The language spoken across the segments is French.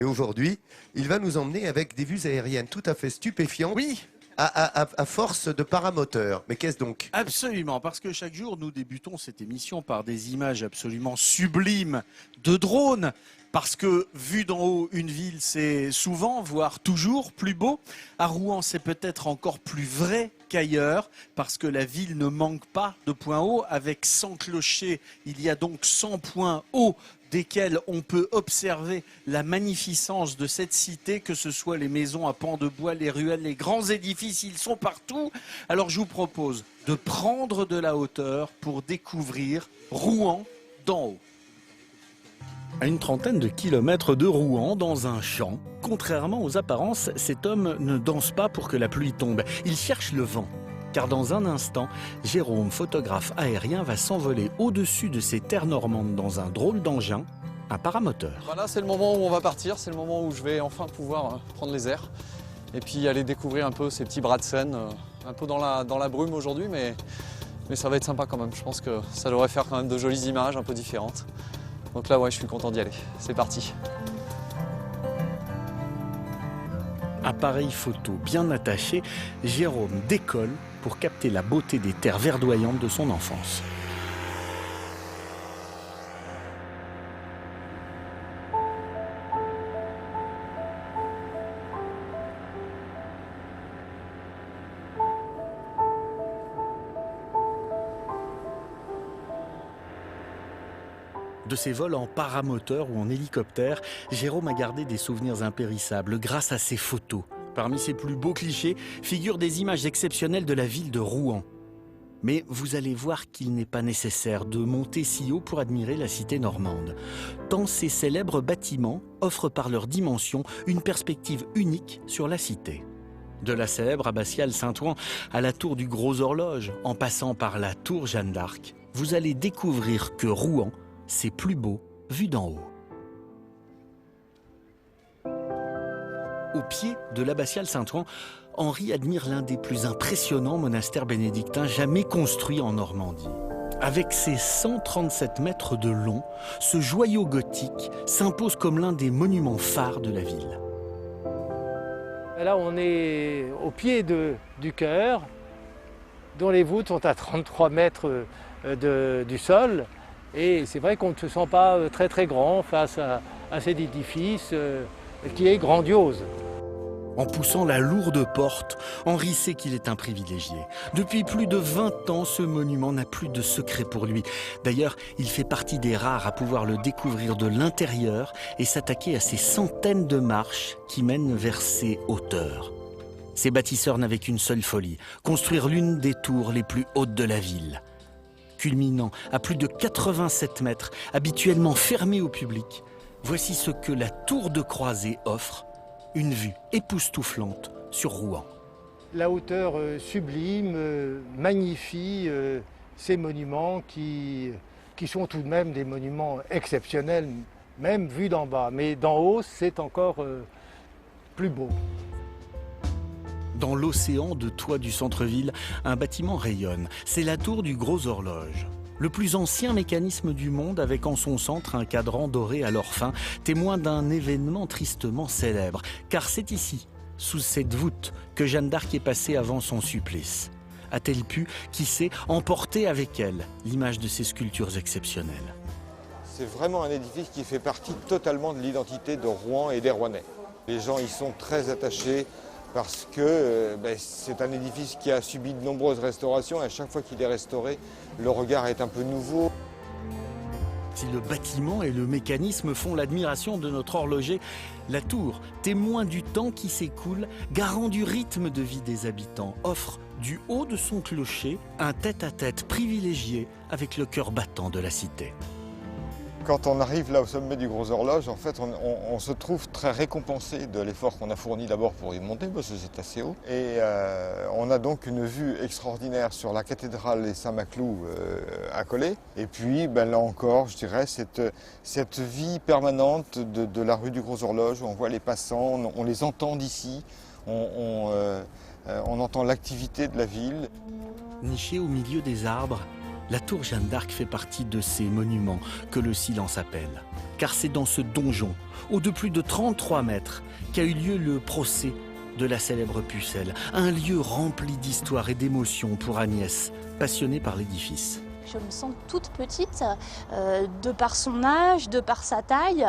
Et aujourd'hui, il va nous emmener avec des vues aériennes tout à fait stupéfiantes. Oui, À force de paramoteur. Mais qu'est-ce donc? absolument, parce que chaque jour, nous débutons cette émission par des images absolument sublimes de drones. Parce que vu d'en haut, une ville, c'est souvent, voire toujours, plus beau. À Rouen, c'est peut-être encore plus vrai qu'ailleurs, parce que la ville ne manque pas de points hauts. Avec 100 clochers, il y a donc 100 points hauts desquels on peut observer la magnificence de cette cité, que ce soit les maisons à pans de bois, les ruelles, les grands édifices, ils sont partout. Alors je vous propose de prendre de la hauteur pour découvrir Rouen d'en haut. À une trentaine de kilomètres de Rouen, dans un champ, contrairement aux apparences, cet homme ne danse pas pour que la pluie tombe. Il cherche le vent. Car dans un instant, Jérôme, photographe aérien, va s'envoler au-dessus de ces terres normandes dans un drôle d'engin, un paramoteur. Voilà, c'est le moment où on va partir, c'est le moment où je vais enfin pouvoir prendre les airs et puis aller découvrir un peu ces petits bras de Seine, un peu dans la brume aujourd'hui, mais ça va être sympa quand même. Je pense que ça devrait faire quand même de jolies images un peu différentes. Donc là, ouais, je suis content d'y aller. C'est parti. Appareil photo bien attaché, Jérôme décolle pour capter la beauté des terres verdoyantes de son enfance. De ses vols en paramoteur ou en hélicoptère, Jérôme a gardé des souvenirs impérissables grâce à ses photos. Parmi ses plus beaux clichés figurent des images exceptionnelles de la ville de Rouen. Mais vous allez voir qu'il n'est pas nécessaire de monter si haut pour admirer la cité normande. Tant ces célèbres bâtiments offrent par leur dimension une perspective unique sur la cité. De la célèbre abbatiale Saint-Ouen à la tour du Gros Horloge, en passant par la tour Jeanne d'Arc, vous allez découvrir que Rouen, c'est plus beau vu d'en haut. Au pied de l'abbatiale Saint-Ouen, Henri admire l'un des plus impressionnants monastères bénédictins jamais construits en Normandie. Avec ses 137 mètres de long, ce joyau gothique s'impose comme l'un des monuments phares de la ville. Là, on est au pied du chœur, dont les voûtes sont à 33 mètres du sol. Et c'est vrai qu'on ne se sent pas très très grand face à cet édifice qui est grandiose. En poussant la lourde porte, Henri sait qu'il est un privilégié. Depuis plus de 20 ans, ce monument n'a plus de secret pour lui. D'ailleurs, il fait partie des rares à pouvoir le découvrir de l'intérieur et s'attaquer à ces centaines de marches qui mènent vers ses hauteurs. Ces bâtisseurs n'avaient qu'une seule folie, construire l'une des tours les plus hautes de la ville. Culminant à plus de 87 mètres, habituellement fermée au public, voici ce que la tour de Croisée offre, une vue époustouflante sur Rouen. La hauteur sublime magnifie ces monuments qui sont tout de même des monuments exceptionnels, même vus d'en bas. Mais d'en haut, c'est encore plus beau. Dans l'océan de toit du centre-ville, un bâtiment rayonne. C'est la tour du Gros Horloge. Le plus ancien mécanisme du monde avec en son centre un cadran doré à leur fin, témoin d'un événement tristement célèbre. Car c'est ici, sous cette voûte, que Jeanne d'Arc est passée avant son supplice. A-t-elle pu, qui sait, emporter avec elle l'image de ces sculptures exceptionnelles? C'est vraiment un édifice qui fait partie totalement de l'identité de Rouen et des Rouennais. Les gens y sont très attachés parce que c'est un édifice qui a subi de nombreuses restaurations et à chaque fois qu'il est restauré, le regard est un peu nouveau. Si le bâtiment et le mécanisme font l'admiration de notre horloger, la tour, témoin du temps qui s'écoule, garant du rythme de vie des habitants, offre du haut de son clocher un tête-à-tête privilégié avec le cœur battant de la cité. Quand on arrive là au sommet du Gros Horloge, en fait, on se trouve très récompensé de l'effort qu'on a fourni d'abord pour y monter, parce que c'est assez haut. Et on a donc une vue extraordinaire sur la cathédrale et Saint-Maclou à Collet. Et puis, là encore, je dirais, cette vie permanente de la rue du Gros Horloge, où on voit les passants, on les entend d'ici, on entend l'activité de la ville. Niché au milieu des arbres, La tour Jeanne d'Arc fait partie de ces monuments que le silence appelle. Car c'est dans ce donjon, haut de plus de 33 mètres, qu'a eu lieu le procès de la célèbre Pucelle. Un lieu rempli d'histoire et d'émotions pour Agnès, passionnée par l'édifice. Je me sens toute petite, de par son âge, de par sa taille.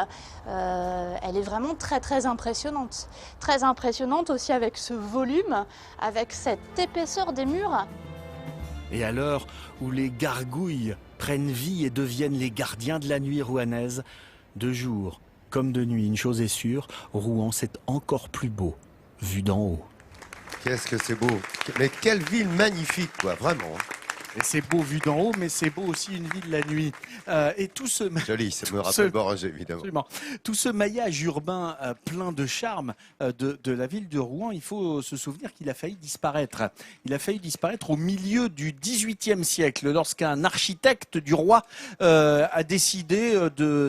Elle est vraiment très très impressionnante. Très impressionnante aussi avec ce volume, avec cette épaisseur des murs. Et à l'heure où les gargouilles prennent vie et deviennent les gardiens de la nuit rouennaise, de jour comme de nuit, une chose est sûre, Rouen c'est encore plus beau, vu d'en haut. Qu'est-ce que c'est beau. Mais quelle ville magnifique, quoi, vraiment. Et c'est beau vu d'en haut, mais c'est beau aussi une ville la nuit. Et tout ce joli, ça me rappelle Boranger, évidemment. Absolument. Tout ce maillage urbain plein de charme de la ville de Rouen, il faut se souvenir qu'il a failli disparaître. Il a failli disparaître au milieu du XVIIIe siècle, lorsqu'un architecte du roi a décidé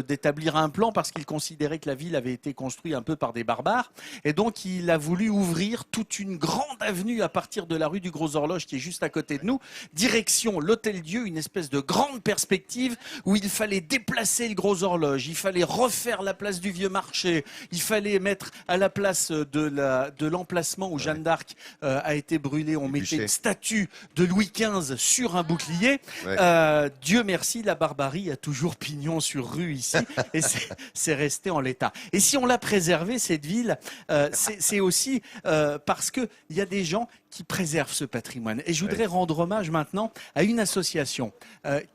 d'établir un plan parce qu'il considérait que la ville avait été construite un peu par des barbares. Et donc, il a voulu ouvrir toute une grande avenue à partir de la rue du Gros Horloge, qui est juste à côté de nous, direction l'Hôtel-Dieu, une espèce de grande perspective où il fallait déplacer le Gros Horloge, il fallait refaire la place du Vieux Marché, il fallait mettre à la place de l'emplacement où Jeanne d'Arc a été brûlée, on mettait une statue de Louis XV sur un bouclier. Dieu merci, la barbarie a toujours pignon sur rue ici et c'est resté en l'état. Et si on l'a préservée, cette ville, c'est aussi parce qu'il y a des gens qui préservent ce patrimoine. Et je voudrais rendre hommage maintenant à une association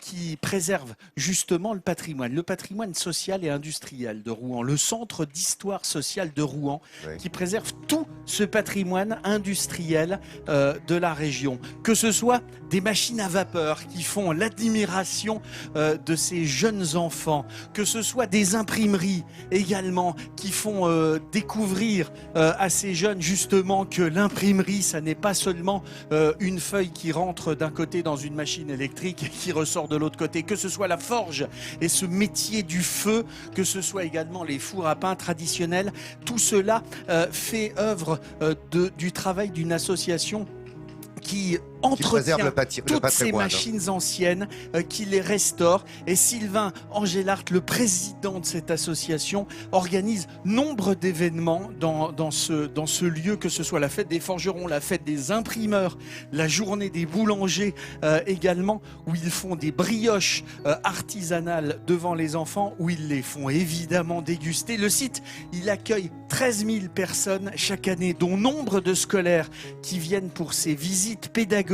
qui préserve justement le patrimoine social et industriel de Rouen, le Centre d'histoire sociale de Rouen, qui préserve tout ce patrimoine industriel de la région. Que ce soit des machines à vapeur qui font l'admiration de ces jeunes enfants, que ce soit des imprimeries également qui font découvrir à ces jeunes justement que l'imprimerie, ça n'est pas seulement une feuille qui rentre d'un côté dans une machine électrique et qui ressort de l'autre côté, que ce soit la forge et ce métier du feu, que ce soit également les fours à pain traditionnels, tout cela fait œuvre du travail d'une association qui entretient toutes ces machines anciennes, qui les restaure. Et Sylvain Angélart, le président de cette association, organise nombre d'événements dans ce lieu, que ce soit la fête des forgerons, la fête des imprimeurs, la journée des boulangers également, où ils font des brioches artisanales devant les enfants, où ils les font évidemment déguster. Le site, il accueille 13 000 personnes chaque année, dont nombre de scolaires qui viennent pour ces visites pédagogiques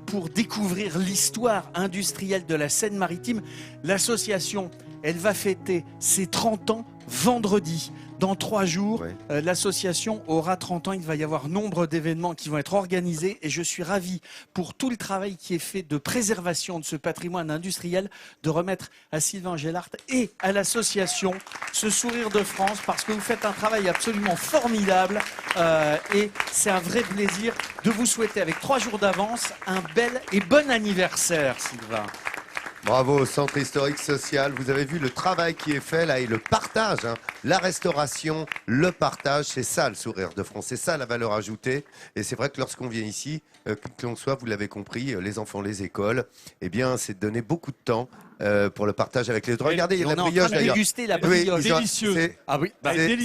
pour découvrir l'histoire industrielle de la Seine-Maritime. L'association, elle va fêter ses 30 ans vendredi. Dans 3 jours, l'association aura 30 ans. Il va y avoir nombre d'événements qui vont être organisés et je suis ravi pour tout le travail qui est fait de préservation de ce patrimoine industriel, de remettre à Sylvain Angélart et à l'association ce sourire de France, parce que vous faites un travail absolument formidable et c'est un vrai plaisir de vous souhaiter avec 3 jours d'avance un bel et bon anniversaire, Sylvain. Bravo au Centre historique social. Vous avez vu le travail qui est fait là et le partage, hein. La restauration, le partage, c'est ça le sourire de France, c'est ça la valeur ajoutée. Et c'est vrai que lorsqu'on vient ici, que l'on soit, vous l'avez compris, les enfants, les écoles, eh bien c'est de donner beaucoup de temps pour le partage avec les autres. Regardez, il y a la brioche d'ailleurs. Déguster la brioche. Délicieuse. Ah oui,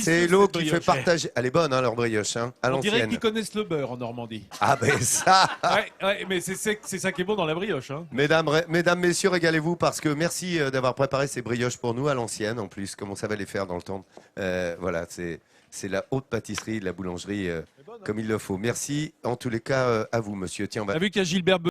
c'est Hello qui fait partager. Elle est bonne, hein, leur brioche, hein, à On dirait l'ancienne. qu'ils connaissent le beurre en Normandie. Ah ben ça. Ouais, mais c'est ça qui est bon dans la brioche. Hein. Mesdames, messieurs, régalez-vous parce que merci d'avoir préparé ces brioches pour nous à l'ancienne en plus, comme on savait les faire dans le temps. Voilà, c'est la haute pâtisserie, la boulangerie comme il le faut. Merci en tous les cas à vous, monsieur. Tiens, on va... T'as vu qu'il y a Gilbert